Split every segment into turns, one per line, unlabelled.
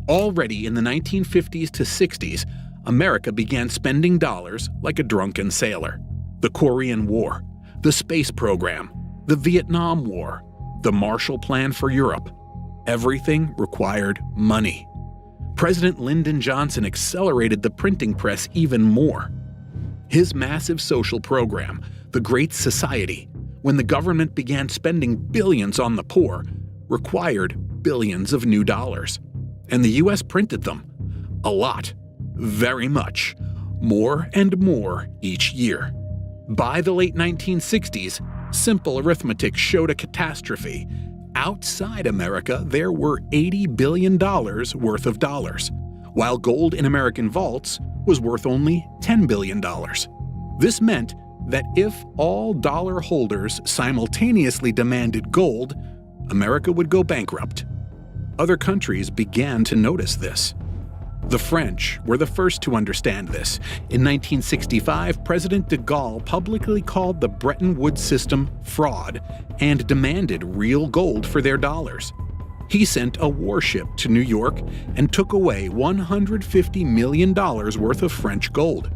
Already in the 1950s to 60s, America began spending dollars like a drunken sailor. The Korean War, the space program, the Vietnam War, the Marshall Plan for Europe. Everything required money. President Lyndon Johnson accelerated the printing press even more. His massive social program, the Great Society, when the government began spending billions on the poor, required billions of new dollars. And the US printed them. A lot. Very much. More and more each year. By the late 1960s, simple arithmetic showed a catastrophe. Outside America, there were $80 billion worth of dollars, while gold in American vaults was worth only $10 billion. This meant that if all dollar holders simultaneously demanded gold, America would go bankrupt. Other countries began to notice this. The French were the first to understand this. In 1965, President de Gaulle publicly called the Bretton Woods system fraud and demanded real gold for their dollars. He sent a warship to New York and took away $150 million worth of French gold.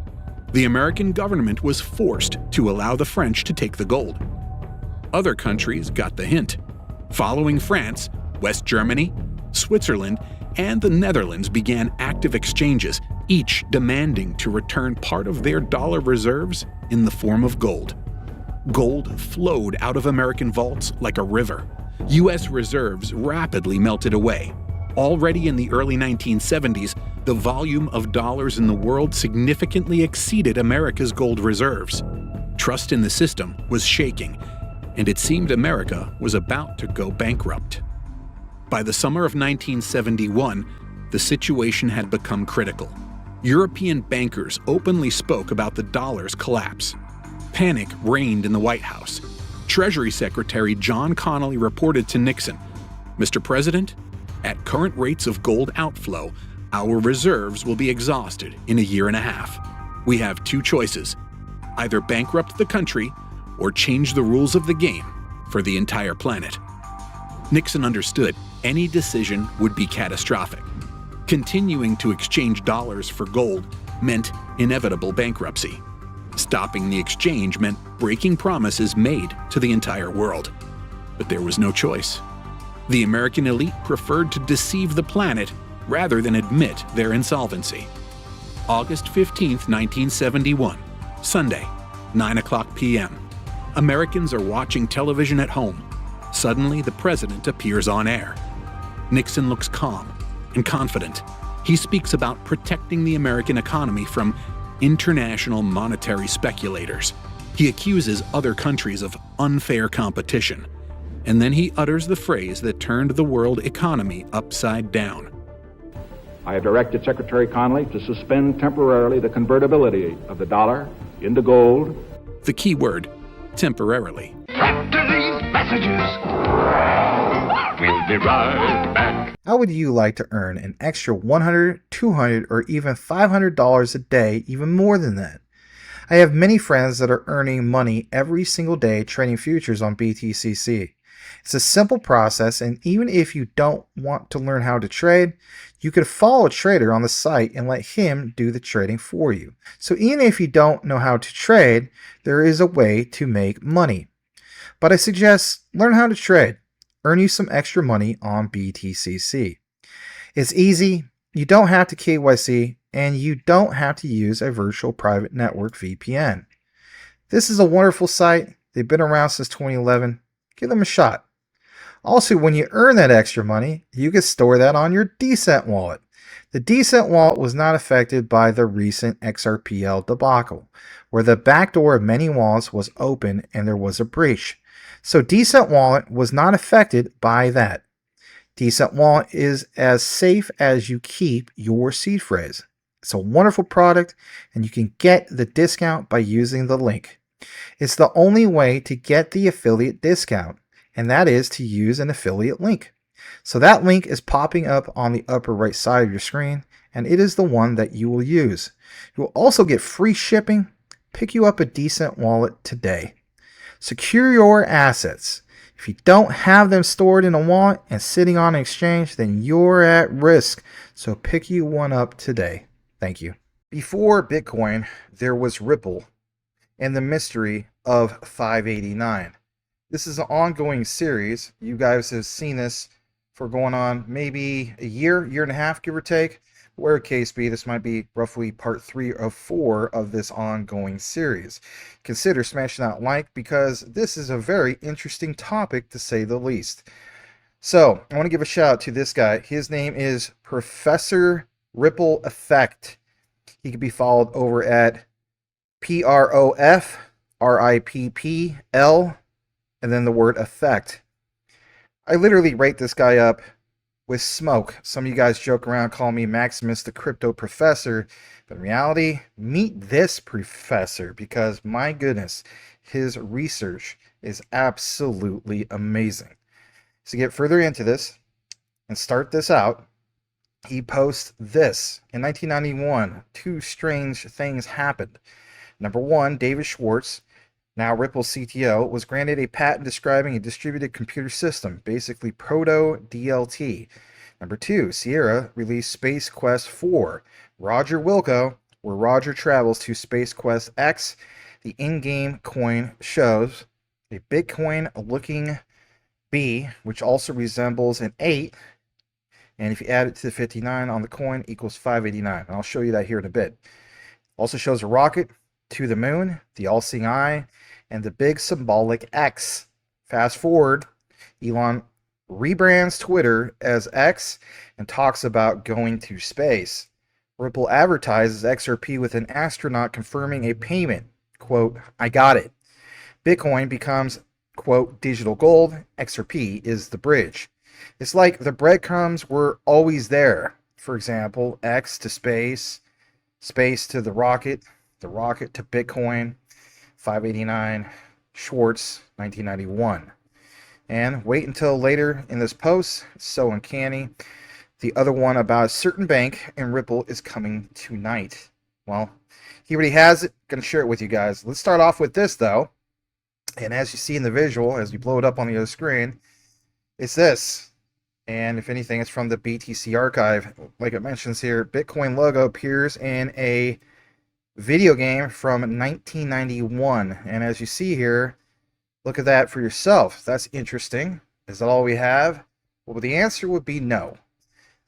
The American government was forced to allow the French to take the gold. Other countries got the hint. Following France, West Germany, Switzerland, and the Netherlands began active exchanges, each demanding to return part of their dollar reserves in the form of gold. Gold flowed out of American vaults like a river. U.S. reserves rapidly melted away. Already in the early 1970s, the volume of dollars in the world significantly exceeded America's gold reserves. Trust in the system was shaking, and it seemed America was about to go bankrupt. By the summer of 1971, the situation had become critical. European bankers openly spoke about the dollar's collapse. Panic reigned in the White House. Treasury Secretary John Connally reported to Nixon, "Mr. President, at current rates of gold outflow, our reserves will be exhausted in a year and a half. We have two choices: either bankrupt the country or change the rules of the game for the entire planet." Nixon understood any decision would be catastrophic. Continuing to exchange dollars for gold meant inevitable bankruptcy. Stopping the exchange meant breaking promises made to the entire world. But there was no choice. The American elite preferred to deceive the planet rather than admit their insolvency. August 15, 1971, Sunday, 9:00 p.m. Americans are watching television at home. Suddenly, the president appears on air. Nixon looks calm and confident. He speaks about protecting the American economy from international monetary speculators. He accuses other countries of unfair competition. And then he utters the phrase that turned the world economy upside down.
I have directed Secretary Connally to suspend temporarily the convertibility of the dollar into gold.
The key word, temporarily.
After these messages, we'll be right back.
How would you like to earn an extra $100, $200, or even $500 a day, even more than that? I have many friends that are earning money every single day trading futures on BTCC. It's a simple process, and even if you don't want to learn how to trade, you could follow a trader on the site and let him do the trading for you. So even if you don't know how to trade, there is a way to make money. But I suggest learn how to trade. Earn you some extra money on BTCC. It's easy, you don't have to KYC, and you don't have to use a virtual private network VPN. This is a wonderful site. They've been around since 2011. Give them a shot. Also, when you earn that extra money, you can store that on your Decent wallet. The Decent wallet was not affected by the recent XRPL debacle, where the backdoor of many wallets was open and there was a breach. So Decent wallet was not affected by that. Decent wallet is as safe as you keep your seed phrase. It's a wonderful product, and you can get the discount by using the link. It's the only way to get the affiliate discount, and that is to use an affiliate link. So that link is popping up on the upper right side of your screen, and it is the one that you will use. You will also get free shipping. Pick you up a Decent wallet today. Secure your assets. If you don't have them stored in a wallet and sitting on an exchange, then you're at risk. So pick you one up today. Thank you. Before Bitcoin, there was Ripple and the mystery of 589. This is an ongoing series. You guys have seen this for going on maybe a year and a half, give or take. Where case be, this might be roughly part 3 of 4 of this ongoing series. Consider smashing that like, because this is a very interesting topic to say the least. So I want to give a shout out to this guy. His name is Professor Ripple Effect. He can be followed over at PROFRIPPL and then the word effect. I literally rate this guy up with smoke. Some of you guys joke around, call me Maximus the Crypto Professor, but in reality, meet this professor, because my goodness, his research is absolutely amazing. So to get further into this and start this out, he posts this. In 1991, 2 strange things happened. Number 1, David Schwartz, now Ripple CTO, was granted a patent describing a distributed computer system, basically proto-DLT. Number 2, Sierra released Space Quest 4, Roger Wilco, where Roger travels to Space Quest X. The in-game coin shows a Bitcoin-looking B, which also resembles an 8, and if you add it to the 59 on the coin, equals 589. And I'll show you that here in a bit. Also shows a rocket to the moon, the all-seeing eye, and the big symbolic X. Fast forward, Elon rebrands Twitter as X and talks about going to space. Ripple advertises XRP with an astronaut confirming a payment. Quote, I got it. Bitcoin becomes, quote, digital gold. XRP is the bridge. It's like the breadcrumbs were always there. For example, X to space, space to the rocket to Bitcoin, 589, Schwartz, 1991. And wait until later in this post, it's so uncanny. The other one about a certain bank and Ripple is coming tonight. Well, he already has it. Going to share it with you guys. Let's start off with this, though. And as you see in the visual, as we blow it up on the other screen, it's this. And if anything, it's from the BTC archive. Like it mentions here, Bitcoin logo appears in a video game from 1991. And as you see here, look at that for yourself. That's interesting. Is that all we have? Well, the answer would be no.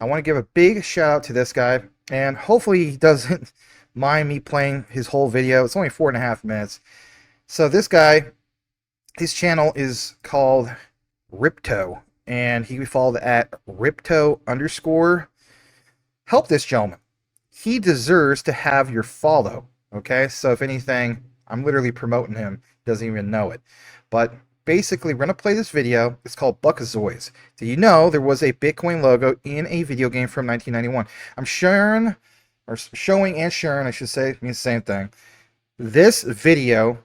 I want to give a big shout out to this guy, and hopefully he doesn't mind me playing his whole video. It's only 4.5 minutes. So this guy, his channel is called Ripto, and he followed at Ripto_. Help this gentleman. He deserves to have your follow. Okay, so if anything, I'm literally promoting him. He doesn't even know it. But basically, we're going to play this video. It's called Buckazoids. Do you know there was a Bitcoin logo in a video game from 1991? I'm showing and sharing, I should say, means the same thing. This video,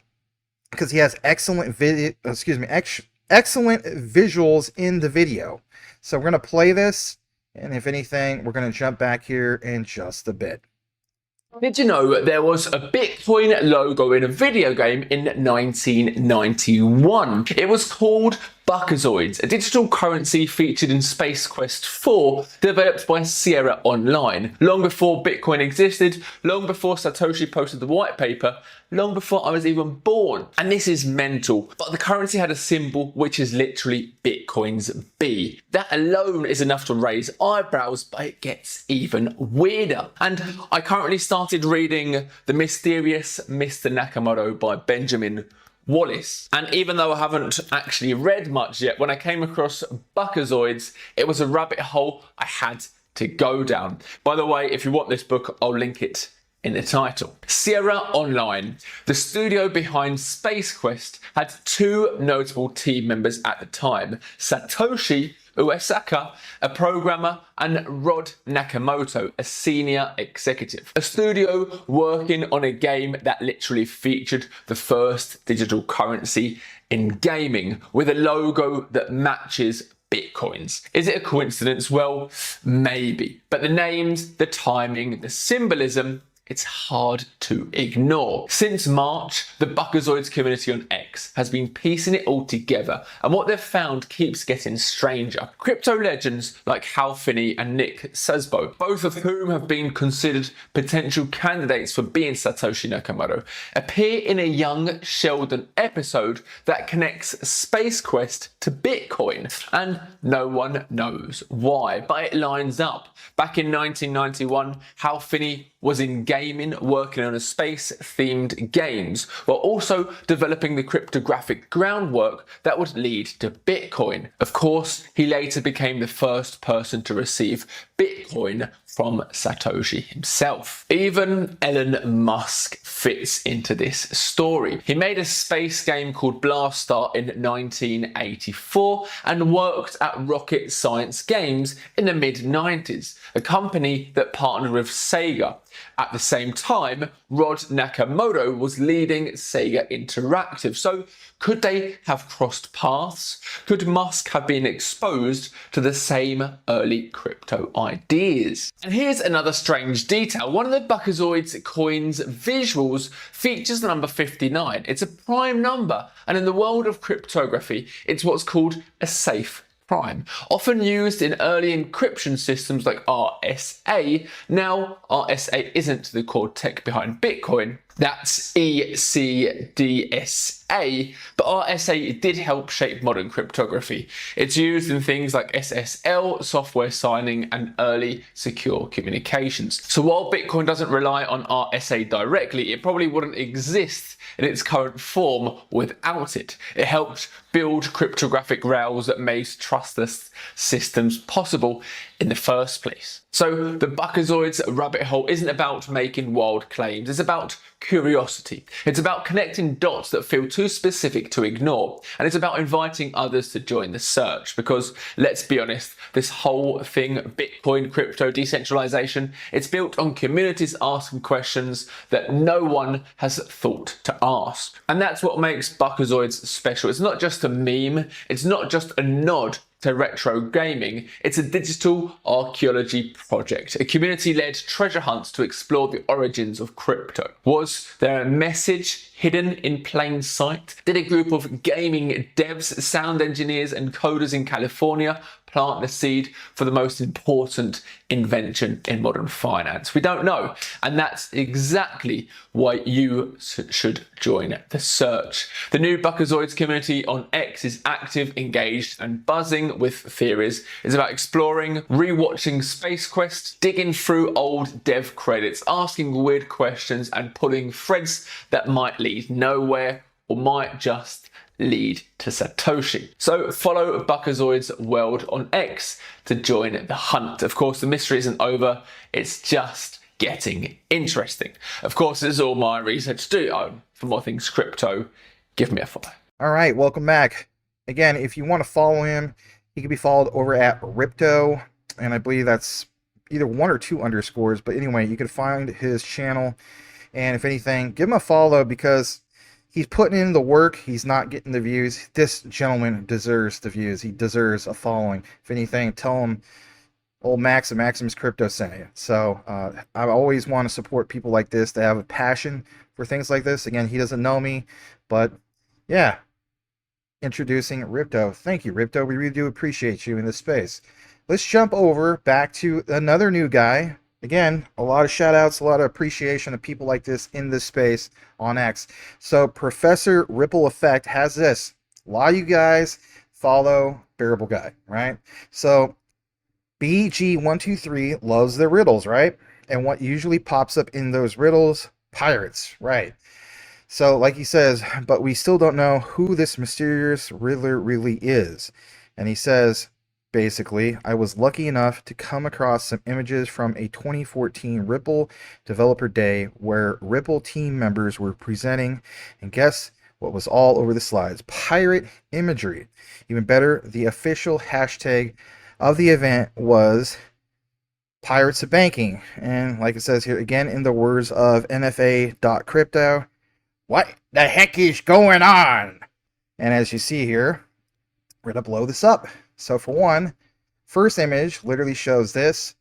because he has excellent visuals in the video. So we're going to play this, and if anything, we're going to jump back here in just a bit.
Did you know there was a Bitcoin logo in a video game in 1991? It was called Buckazoids, a digital currency featured in Space Quest 4, developed by Sierra Online. Long before Bitcoin existed, long before Satoshi posted the white paper, long before I was even born. And this is mental, but the currency had a symbol which is literally Bitcoin's B. That alone is enough to raise eyebrows, but it gets even weirder. And I currently started reading The Mysterious Mr. Nakamoto by Benjamin Wallace. And even though I haven't actually read much yet, when I came across Buckazoids, it was a rabbit hole I had to go down. By the way, if you want this book, I'll link it in the title. Sierra Online, the studio behind Space Quest, had 2 notable team members at the time: Satoshi Uesaka, a programmer, and Rod Nakamoto, a senior executive. A studio working on a game that literally featured the first digital currency in gaming, with a logo that matches Bitcoin's. Is it a coincidence? Well, maybe. But the names, the timing, the symbolism, it's hard to ignore. Since March, the Buckazoids community on X has been piecing it all together, and what they've found keeps getting stranger. Crypto legends like Hal Finney and Nick Szabo, both of whom have been considered potential candidates for being Satoshi Nakamoto, appear in a Young Sheldon episode that connects Space Quest to Bitcoin, and no one knows why, but it lines up. Back in 1991, Hal Finney was in gaming, working on a space-themed games, while also developing the cryptographic groundwork that would lead to Bitcoin. Of course, he later became the first person to receive Bitcoin from Satoshi himself. Even Elon Musk fits into this story. He made a space game called Blastar in 1984 and worked at Rocket Science Games in the mid-90s, a company that partnered with Sega. At the same time, Rod Nakamoto was leading Sega Interactive. So could they have crossed paths? Could Musk have been exposed to the same early crypto ideas? And here's another strange detail. One of the Buckazoids coin's visuals features the number 59. It's a prime number, and in the world of cryptography, it's what's called a safe prime, often used in early encryption systems like RSA. Now, RSA isn't the core tech behind Bitcoin, that's ECDSA, but RSA did help shape modern cryptography. It's used in things like SSL, software signing, and early secure communications. So while Bitcoin doesn't rely on RSA directly, it probably wouldn't exist in its current form without it. It helped build cryptographic rails that made trustless systems possible in the first place. So the Buckazoids rabbit hole isn't about making wild claims, it's about curiosity. It's about connecting dots that feel too specific to ignore, and it's about inviting others to join the search, because let's be honest, this whole thing, Bitcoin, crypto, decentralization, it's built on communities asking questions that no one has thought to ask. And that's what makes Buckazoids special. It's not just a meme, it's not just a nod to retro gaming, it's a digital archaeology project, a community-led treasure hunt to explore the origins of crypto. Was there a message hidden in plain sight? Did a group of gaming devs, sound engineers and coders in California plant the seed for the most important invention in modern finance? We don't know, and that's exactly why you should join the search. The new Buckazoids community on X is active, engaged and buzzing with theories. It's about exploring, rewatching Space Quest, digging through old dev credits, asking weird questions and pulling threads that might lead nowhere or might just lead to Satoshi. So follow Buckazoids World on X to join the hunt. Of course, the mystery isn't over, it's just getting interesting. Of course, this is all my research to do. For more things crypto, give me a follow.
All right, welcome back. Again, if you want to follow him, he can be followed over at Ripto, and I believe that's either 1 or 2 underscores, but anyway, you can find his channel, and if anything, give him a follow, because he's putting in the work, he's not getting the views. This gentleman deserves the views, he deserves a following. If anything, tell him old Max and Maximus Crypto sent you. So I always want to support people like this that have a passion for things like this. Again, he doesn't know me, but yeah, introducing Ripto. Thank you, Ripto, we really do appreciate you in this space. Let's jump over back to another new guy. Again, a lot of shout outs, a lot of appreciation of people like this in this space on X. So Professor Ripple Effect has this. A lot of you guys follow Bearable Guy, right? So BG123 loves the riddles, right? And what usually pops up in those riddles? Pirates, right? So like he says, but we still don't know who this mysterious riddler really is. And he says, basically, I was lucky enough to come across some images from a 2014 Ripple Developer Day where Ripple team members were presenting, and guess what was all over the slides? Pirate imagery. Even better, the official hashtag of the event was Pirates of Banking. And like it says here, again, in the words of NFA.crypto, what the heck is going on? And as you see here, we're going to blow this up. So for one, first image literally shows this: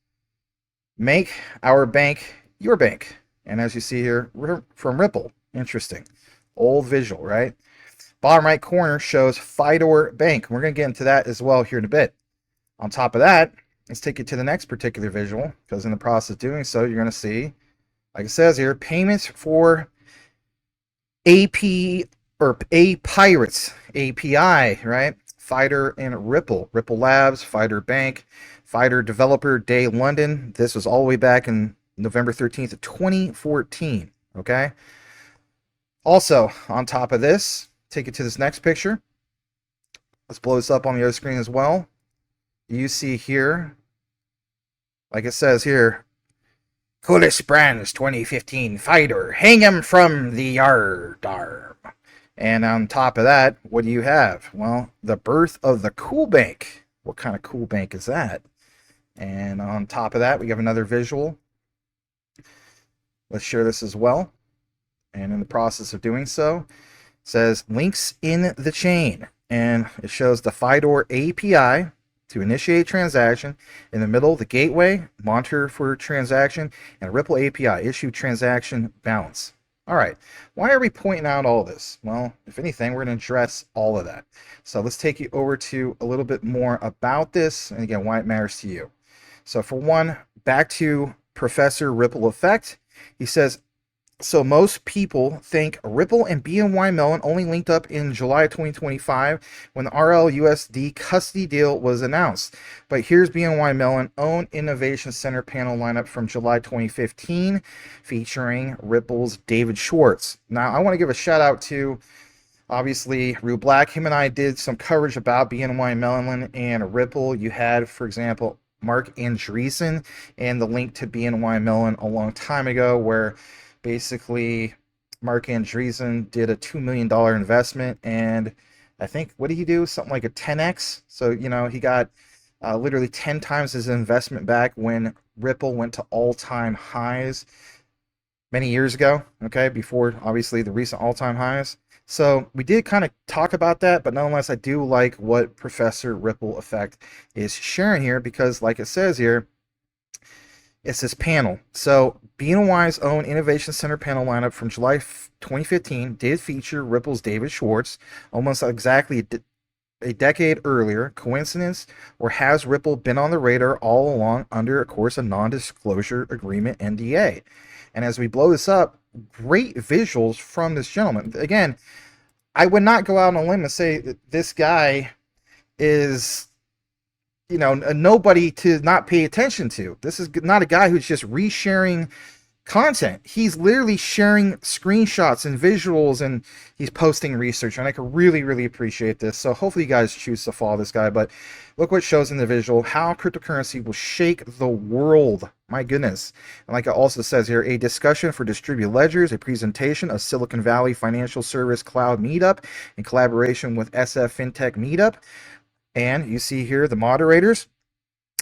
make our bank your bank. And as you see here, from Ripple, interesting. Old visual, right? Bottom right corner shows Fidor Bank. We're going to get into that as well here in a bit. On top of that, let's take you to the next particular visual, because in the process of doing so, you're going to see, like it says here, payments for AP or A Pirates API, right? Fidor and Ripple. Ripple Labs, Fidor Bank, Fidor Developer Day London. This was all the way back in November 13th of 2014, okay? Also, on top of this, take it to this next picture. Let's blow this up on the other screen as well. You see here, like it says here, coolest brands 2015 Fidor, hang 'em from the yard arm. And on top of that, what do you have? Well, the birth of the Cool Bank. What kind of cool bank is that? And on top of that, we have another visual. Let's share this as well. And in the process of doing so, it says links in the chain. And it shows the Fidor API to initiate transaction. In the middle, the gateway, monitor for transaction, and Ripple API, issue transaction balance. All right, why are we pointing out all this? Well, if anything, we're going to address all of that. So let's take you over to a little bit more about this, and again, why it matters to you. So for one, back to Professor Ripple Effect. He says, so most people think Ripple and BNY Mellon only linked up in July 2025 when the RLUSD custody deal was announced. But here's BNY Mellon own Innovation Center panel lineup from July 2015 featuring Ripple's David Schwartz. Now, I want to give a shout out to, obviously, Rue Black. Him and I did some coverage about BNY Mellon and Ripple. You had, for example, Mark Andreessen and the link to BNY Mellon a long time ago where basically Mark Andreessen did a $2 million investment, and I think, what did he do? Something like a 10x. So, you know, he got literally 10 times his investment back when Ripple went to all-time highs many years ago, okay, before obviously the recent all-time highs. So we did kind of talk about that, but nonetheless, I do like what Professor Ripple Effect is sharing here because, like it says here, it's this panel. So BNY's own Innovation Center panel lineup from July 2015 did feature Ripple's David Schwartz, almost exactly a decade earlier. Coincidence, or has Ripple been on the radar all along under, of course, a non-disclosure agreement, NDA? And as we blow this up, great visuals from this gentleman. Again, I would not go out on a limb and say that this guy is, you know, nobody to not pay attention to. This is not a guy who's just resharing content. He's literally sharing screenshots and visuals, and he's posting research, and I can really, really appreciate this. So hopefully you guys choose to follow this guy. But look what it shows in the visual, how cryptocurrency will shake the world. My goodness. And like it also says here, a discussion for distributed ledgers, a presentation of Silicon Valley Financial Service Cloud Meetup in collaboration with SF FinTech Meetup. And you see here the moderators,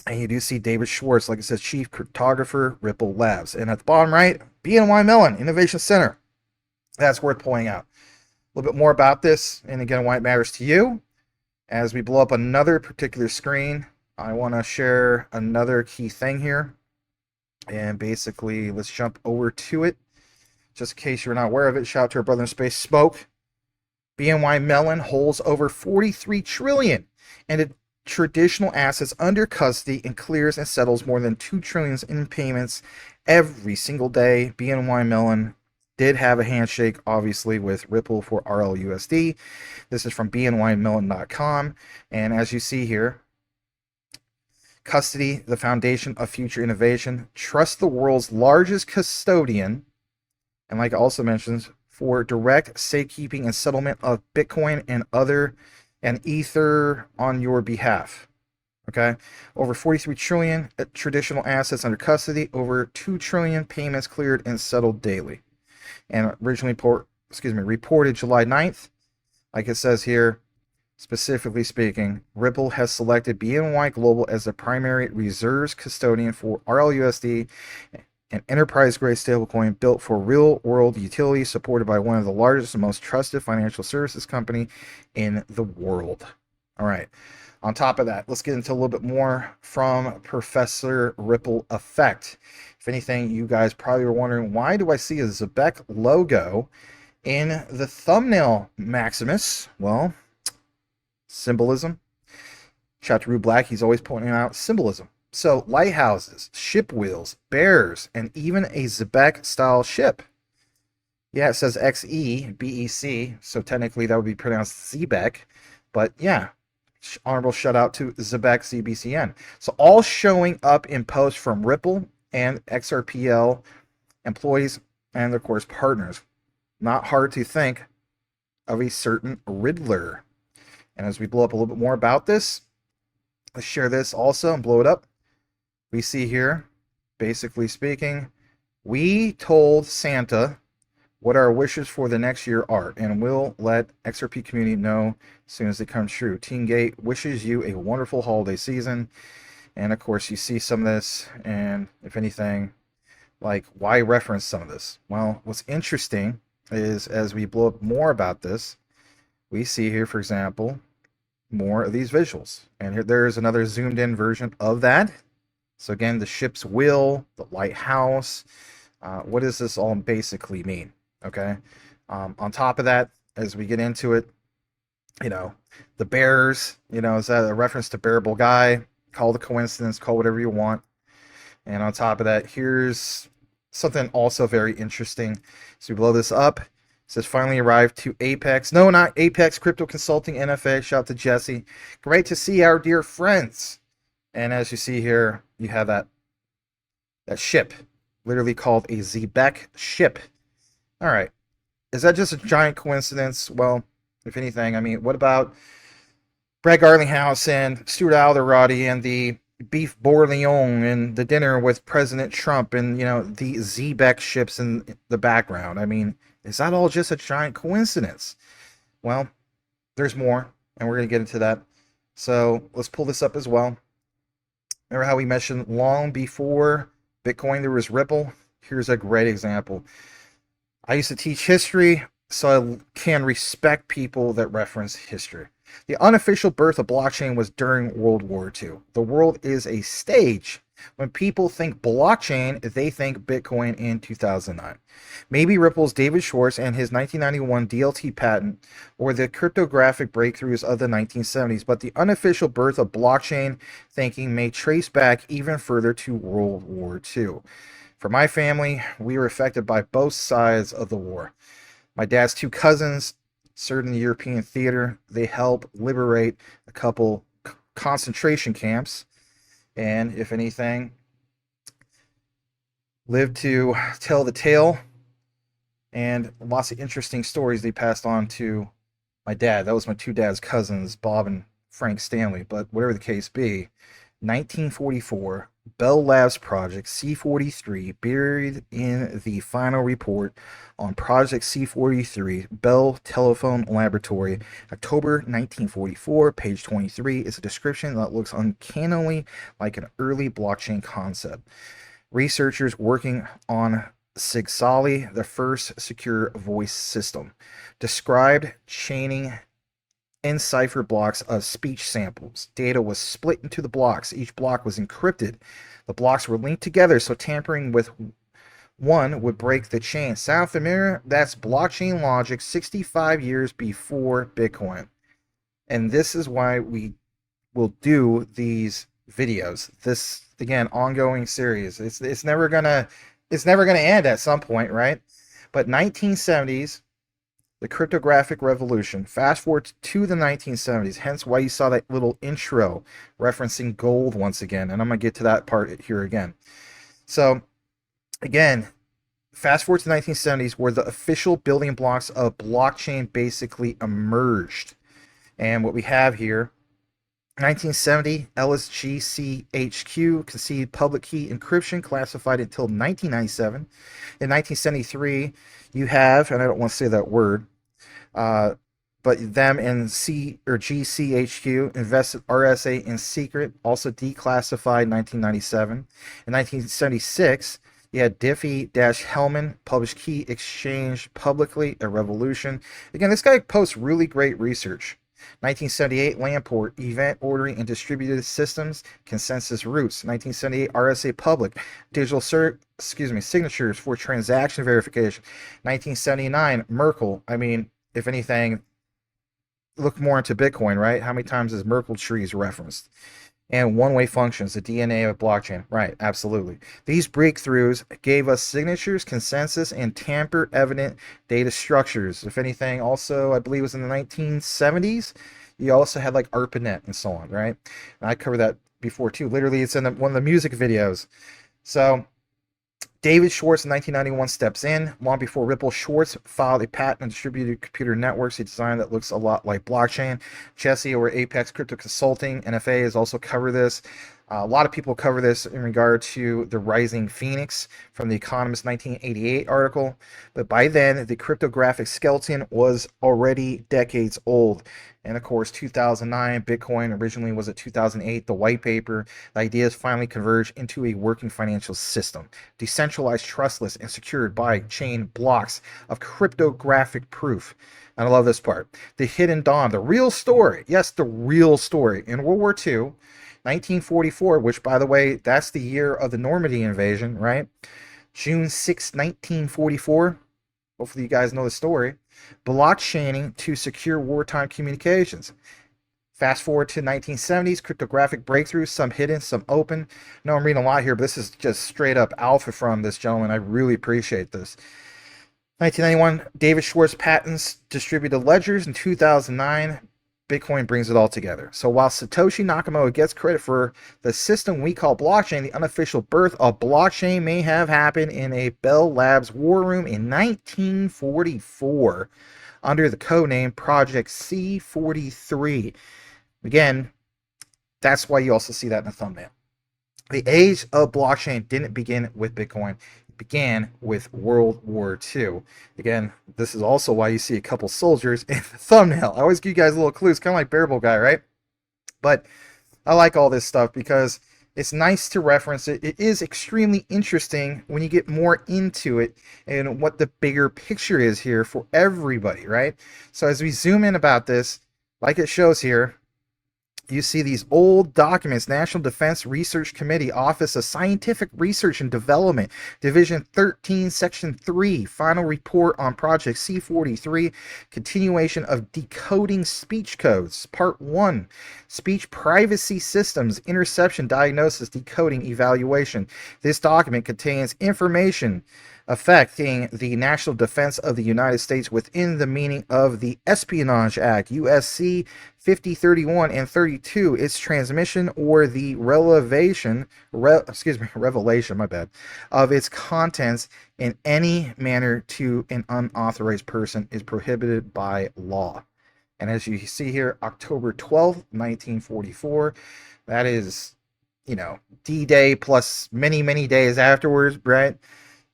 and you do see David Schwartz, like it says, Chief Cryptographer, Ripple Labs. And at the bottom right, BNY Mellon Innovation Center. That's worth pointing out. A little bit more about this, and again, why it matters to you. As we blow up another particular screen, I want to share another key thing here. And basically, let's jump over to it. Just in case you're not aware of it, shout out to our brother in space, Smoke. BNY Mellon holds over 43 trillion and traditional assets under custody and clears and settles more than 2 trillion in payments every single day. BNY Mellon did have a handshake, obviously, with Ripple for RLUSD. This is from BNYMellon.com. And as you see here, custody, the foundation of future innovation, trust the world's largest custodian, and like it also mentions, for direct safekeeping and settlement of Bitcoin and Ether on your behalf. Okay, over 43 trillion traditional assets under custody, over 2 trillion payments cleared and settled daily. And originally reported July 9th, like it says here, specifically speaking, Ripple has selected BNY Global as the primary reserves custodian for RLUSD, an enterprise-grade stablecoin built for real-world utility, supported by one of the largest and most trusted financial services company in the world. All right. On top of that, let's get into a little bit more from Professor Ripple Effect. If anything, you guys probably were wondering, why do I see a Zebec logo in the thumbnail, Maximus? Well, symbolism. Shout out to Rue Black, he's always pointing out symbolism. So, lighthouses, ship wheels, bears, and even a Zebec style ship. Yeah, it says XEBEC, so technically that would be pronounced Zebec. But yeah, honorable shout out to Zebec ZBCN. So all showing up in posts from Ripple and XRPL employees and of course partners. Not hard to think of a certain Riddler. And as we blow up a little bit more about this, let's share this also and blow it up. We see here, basically speaking, we told Santa what our wishes for the next year are, and we'll let XRP community know as soon as they come true. Team Gate wishes you a wonderful holiday season. And of course, you see some of this, and if anything, like, why reference some of this? Well, what's interesting is as we blow up more about this, we see here, for example, more of these visuals. And here there's another zoomed in version of that. So again, the ship's wheel, the lighthouse. What does this all basically mean? Okay. On top of that, as we get into it, you know, the bears, you know, is that a reference to Bearable Guy? Call the coincidence, call whatever you want. And on top of that, here's something also very interesting. So we blow this up. It says finally arrived to Apex. No, not Apex Crypto Consulting NFA. Shout out to Jesse. Great to see our dear friends. And as you see here, you have that ship, literally called a Zebec ship. All right. Is that just a giant coincidence? Well, if anything, I mean, what about Brad Garlinghouse and Stuart Alderati and the beef bourguignon and the dinner with President Trump and, you know, the Zebec ships in the background? I mean, is that all just a giant coincidence? Well, there's more, and we're going to get into that. So let's pull this up as well. Remember how we mentioned long before Bitcoin there was Ripple? Here's a great example. I used to teach history, so I can respect people that reference history. The unofficial birth of blockchain was during World War II. The world is a stage. When people think blockchain, they think Bitcoin in 2009. Maybe Ripple's David Schwartz and his 1991 DLT patent, or the cryptographic breakthroughs of the 1970s, but the unofficial birth of blockchain thinking may trace back even further to World War II. For my family, we were affected by both sides of the war. My dad's two cousins served in the European theater. They helped liberate a couple concentration camps, and if anything, lived to tell the tale, and lots of interesting stories they passed on to my dad. That was my two dad's cousins, Bob and Frank Stanley. But whatever the case be, 1944, Bell Labs Project C43, buried in the final report on Project C43, Bell Telephone Laboratory, October 1944, page 23, is a description that looks uncannily like an early blockchain concept. Researchers working on Sigsali, the first secure voice system, described chaining in cipher blocks of speech samples. Data was split into the blocks. Each block was encrypted. The blocks were linked together, so tampering with one would break the chain. Sound familiar? That's blockchain logic 65 years before Bitcoin. And this is why we will do these videos. This, again, ongoing series. It's never gonna end at some point, right? But 1970s, the cryptographic revolution. Fast forward to the 1970s, hence why you saw that little intro referencing gold once again. And I'm going to get to that part here again. So, again, fast forward to the 1970s, where the official building blocks of blockchain basically emerged. And what we have here, 1970, LSGCHQ conceded public key encryption, classified until 1997. In 1973, you have, and I don't want to say that word, but them and GCHQ invested RSA in secret, also declassified 1997. In 1976, you had Diffie-Hellman published key exchange publicly, a revolution. Again, this guy posts really great research. 1978, Lamport, Event Ordering and Distributed Systems, Consensus Roots. 1978, RSA Public, Digital signatures for transaction verification. 1979, Merkle. I mean, if anything, look more into Bitcoin, right? How many times is Merkle trees referenced? And one-way functions, the DNA of a blockchain. Right, absolutely. These breakthroughs gave us signatures, consensus, and tamper-evident data structures. If anything, also, I believe it was in the 1970s, you also had like ARPANET and so on, right? And I covered that before too. Literally, it's in one of the music videos. So David Schwartz in 1991 steps in. Long before Ripple, Schwartz filed a patent on distributed computer networks, a design that looks a lot like blockchain. Jesse over Apex Crypto Consulting, NFA, has also covered this. A lot of people cover this in regard to the Rising Phoenix from the Economist 1988 article. But by then, the cryptographic skeleton was already decades old. And of course, 2009, Bitcoin originally was at 2008, the white paper. The ideas finally converged into a working financial system, decentralized, trustless, and secured by chain blocks of cryptographic proof. And I love this part. The hidden dawn, the real story. Yes, the real story. In World War II, 1944, which, by the way, that's the year of the Normandy invasion, right? June 6, 1944. Hopefully you guys know the story. Blockchaining to secure wartime communications. Fast forward to 1970s, cryptographic breakthroughs, some hidden, some open. No, I'm reading a lot here, but this is just straight up alpha from this gentleman. I really appreciate this. 1991, David Schwartz patents distributed ledgers. In 2009, Bitcoin brings it all together. So while Satoshi Nakamoto gets credit for the system we call blockchain, the unofficial birth of blockchain may have happened in a Bell Labs war room in 1944 under the codename Project C43. Again, that's why you also see that in the thumbnail. The age of blockchain didn't begin with Bitcoin. Began with World War II. Again, this is also why you see a couple soldiers in the thumbnail. I always give you guys little clues, kind of like Bearable Guy, right? But I like all this stuff because it's nice to reference it. It is extremely interesting when you get more into it and what the bigger picture is here for everybody, right? So as we zoom in about this, like it shows here, you see these old documents, National Defense Research Committee, Office of Scientific Research and Development, Division 13, Section 3, Final Report on Project C43, Continuation of Decoding Speech Codes, Part 1, Speech Privacy Systems, Interception, Diagnosis, Decoding, Evaluation. This document contains information affecting the national defense of the United States within the meaning of the Espionage Act, USC 5031 and 32, its transmission or the revelation, my bad, of its contents in any manner to an unauthorized person is prohibited by law. And as you see here, October 12th, 1944, that is, D-Day plus many, many days afterwards, right?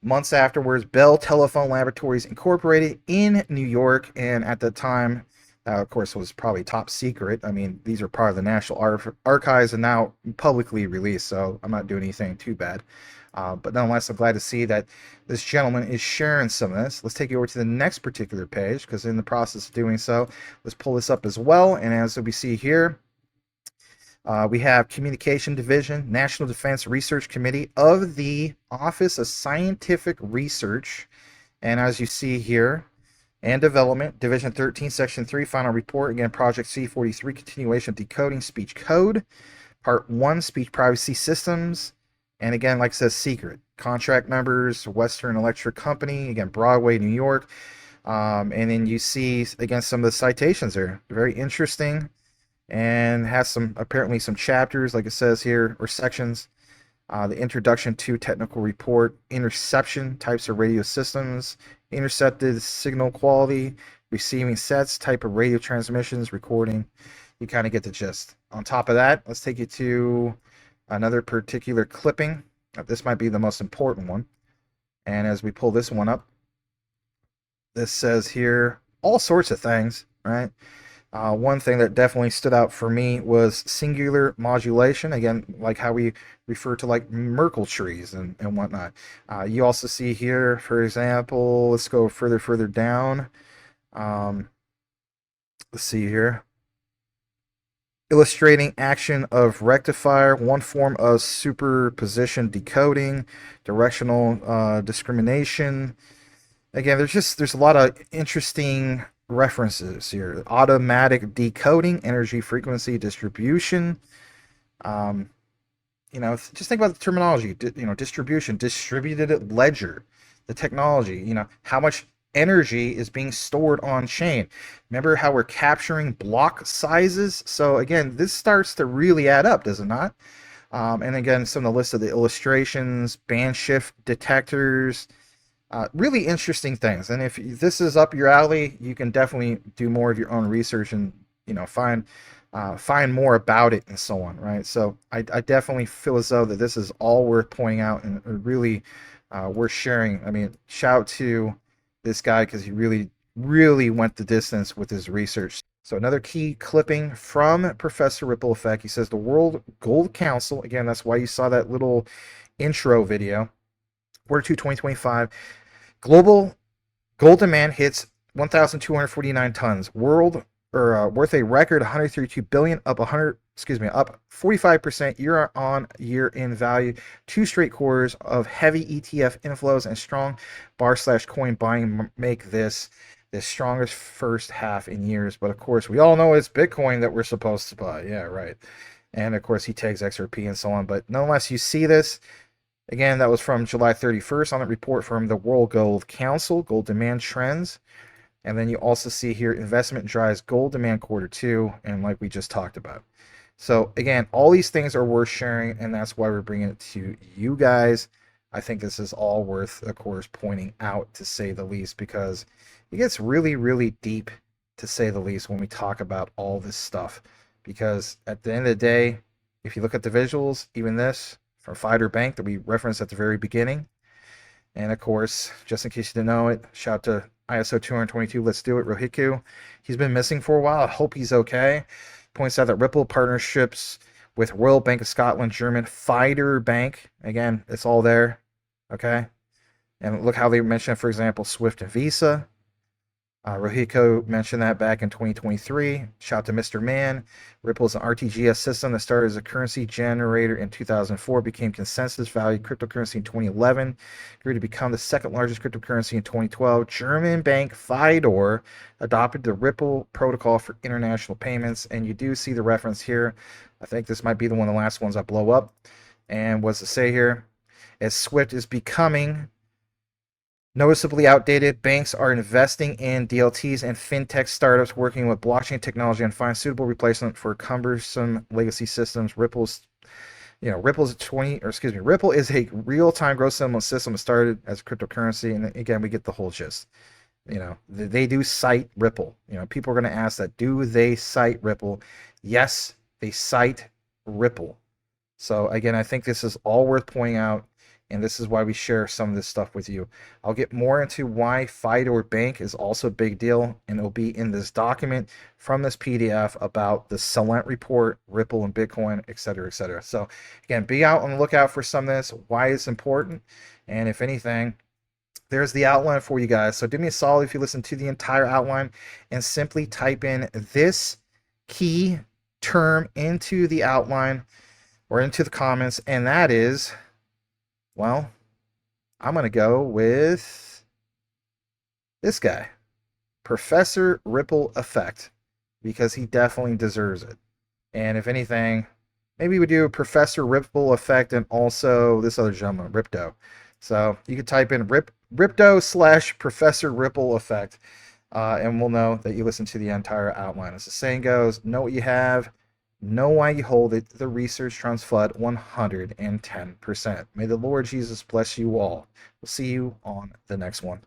Months afterwards, Bell Telephone Laboratories Incorporated in New York, and at the time, of course, was probably top secret. I mean, these are part of the National Archives and now publicly released, so I'm not doing anything too bad. But nonetheless, I'm glad to see that this gentleman is sharing some of this. Let's take you over to the next particular page, because in the process of doing so, let's pull this up as well. And as we see here, we have Communication Division, National Defense Research Committee of the Office of Scientific Research. And as you see here, and Development, Division 13, Section 3, Final Report. Again, Project C43, Continuation of Decoding Speech Code. Part 1, Speech Privacy Systems. And again, like it says, secret. Contract numbers, Western Electric Company. Again, Broadway, New York. And then you see, again, some of the citations there. Very interesting. And has apparently some chapters, like it says here, or sections. The Introduction to Technical Report, Interception, Types of Radio Systems, Intercepted Signal Quality, Receiving Sets, Type of Radio Transmissions, Recording. You kind of get the gist. On top of that, let's take you to another particular clipping. This might be the most important one. And as we pull this one up, this says here all sorts of things, right? One thing that definitely stood out for me was singular modulation. Again, like how we refer to like Merkle trees and whatnot. You also see here, for example, let's go further down. Let's see here. illustrating action of rectifier, one form of superposition decoding, directional discrimination. Again, there's a lot of interesting references here. Automatic decoding, energy frequency distribution. Just think about the terminology. Distribution, distributed ledger, the technology. How much energy is being stored on chain. Remember how we're capturing block sizes? So again, this starts to really add up, does it not? And again, some of the list of the illustrations, band shift detectors, really interesting things. And if this is up your alley, you can definitely do more of your own research and find more about it and so on, right? So I definitely feel as though that this is all worth pointing out and really worth sharing. I mean, shout out to this guy because he really went the distance with his research. So another key clipping from Professor Ripple Effect. He says the World Gold Council, again, that's why you saw that little intro video, Quarter 2 2025, global gold demand hits 1,249 tons. Worth a record 132 billion, up 45% year on year in value. 2 straight quarters of heavy ETF inflows and strong bar/coin buying make this the strongest first half in years. But of course, we all know it's Bitcoin that we're supposed to buy. Yeah, right. And of course, he tags XRP and so on. But nonetheless, you see this. Again, that was from July 31st on a report from the World Gold Council, gold demand trends. And then you also see here investment drives gold demand quarter 2, and like we just talked about. So again, all these things are worth sharing, and that's why we're bringing it to you guys. I think this is all worth, of course, pointing out, to say the least, because it gets really deep, to say the least, when we talk about all this stuff. Because at the end of the day, if you look at the visuals, even this from Fidor Bank that we referenced at the very beginning, and of course, just in case you didn't know it, shout out to ISO 222, let's do it, Rohiku. He's been missing for a while. I hope he's okay. Points out that Ripple partnerships with Royal Bank of Scotland, German, Fidor Bank. Again, it's all there. Okay. And look how they mentioned, for example, Swift and Visa. Rohiko mentioned that back in 2023. Shout out to Mr. Man. Ripple is an RTGS system that started as a currency generator in 2004, became consensus value cryptocurrency in 2011, grew to become the second largest cryptocurrency in 2012. German bank Fidor adopted the Ripple protocol for international payments, and you do see the reference here. I think this might be one of the last ones I blow up. And what's it say here? As Swift is becoming noticeably outdated, banks are investing in DLTs and fintech startups working with blockchain technology and find suitable replacement for cumbersome legacy systems. Ripple is a real-time growth settlement system that started as a cryptocurrency, and again, we get the whole gist. They do cite Ripple. People are going to ask that. Do they cite Ripple? Yes, they cite Ripple. So again, I think this is all worth pointing out. And this is why we share some of this stuff with you. I'll get more into why Fidor Bank is also a big deal, and it'll be in this document from this PDF about the Celent report, Ripple and Bitcoin, etc., etc. So again, be out on the lookout for some of this, why it's important, and if anything, there's the outline for you guys. So do me a solid if you listen to the entire outline and simply type in this key term into the outline or into the comments, and that is, well, I'm going to go with this guy, Professor Ripple Effect, because he definitely deserves it. And if anything, maybe we do Professor Ripple Effect and also this other gentleman, Ripto. So you could type in Ripto/Professor Ripple Effect, and we'll know that you listened to the entire outline. As the saying goes, know what you have, know why you hold it. The research trumps FUD 110%. May the Lord Jesus bless you all. We'll see you on the next one.